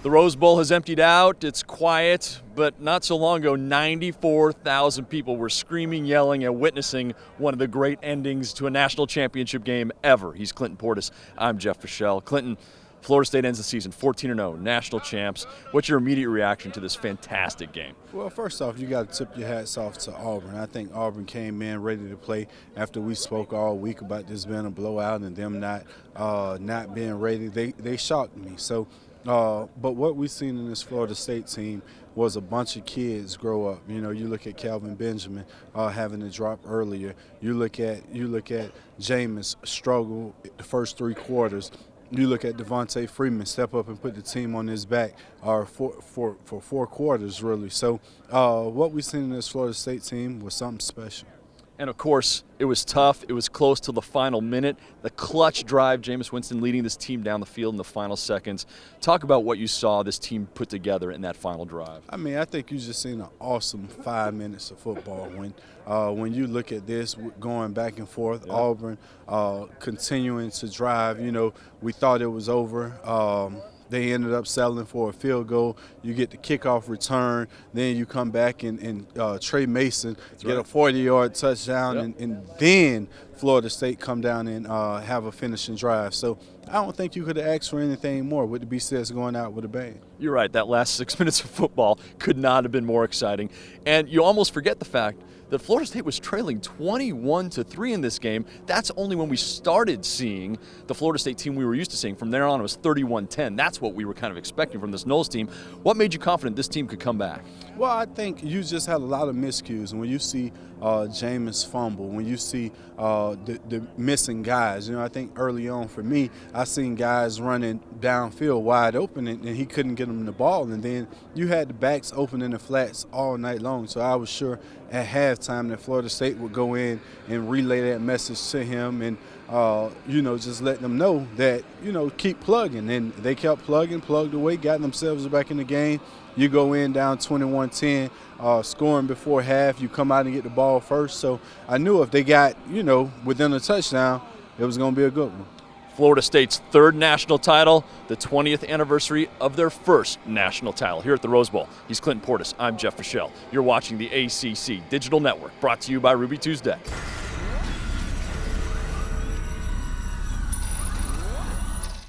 The Rose Bowl has emptied out. It's quiet, but not so long ago, 94,000 people were screaming, yelling, and witnessing one of the great endings to a national championship game ever. He's Clinton Portis. I'm Jeff Fischel. Clinton, Florida State ends the season 14-0, national champs. What's your immediate reaction to this fantastic game? Well, first off, you got to tip your hats off to Auburn. I think Auburn came in ready to play after we spoke all week about this being a blowout and them not being ready. They shocked me. So. But what we've seen in this Florida State team was a bunch of kids grow up. You know, you look at Calvin Benjamin having to drop earlier. You look at Jameis struggle the first 3 quarters. You look at Devontae Freeman step up and put the team on his back for 4 quarters, really. So what we've seen in this Florida State team was something special. And, of course, it was tough. It was close to the final minute. The clutch drive, Jameis Winston leading this team down the field in the final seconds. Talk about what you saw this team put together in that final drive. I mean, I think you just seen an awesome 5 minutes of football. When you look at this, going back and forth, yeah. Auburn continuing to drive. You know, we thought it was over. They ended up settling for a field goal. You get the kickoff return. Then you come back and Trey Mason get a 40-yard touchdown. Yep. And then Florida State come down and have a finishing drive. So I don't think you could have asked for anything more with the BCS going out with a bang. You're right. That last 6 minutes of football could not have been more exciting. And you almost forget the fact that Florida State was trailing 21-3 in this game. That's only when we started seeing the Florida State team we were used to seeing. From there on, it was 31-10. That's what we were kind of expecting from this Knowles team. What made you confident this team could come back? Well, I think you just had a lot of miscues. And when you see Jameis fumble, when you see the missing guys, you know, I think early on for me, I seen guys running downfield wide open and he couldn't get them the ball. And then you had the backs open in the flats all night long. So I was sure at halftime that Florida State would go in and relay that message to him and, you know, just let them know that, you know, keep plugging. And they kept plugged away, got themselves back in the game. You go in down 21-10, scoring before half. You come out and get the ball first. So I knew if they got, you know, within a touchdown, it was going to be a good one. Florida State's 3rd national title, the 20th anniversary of their 1st national title here at the Rose Bowl. He's Clinton Portis. I'm Jeff Fischel. You're watching the ACC Digital Network, brought to you by Ruby Tuesday.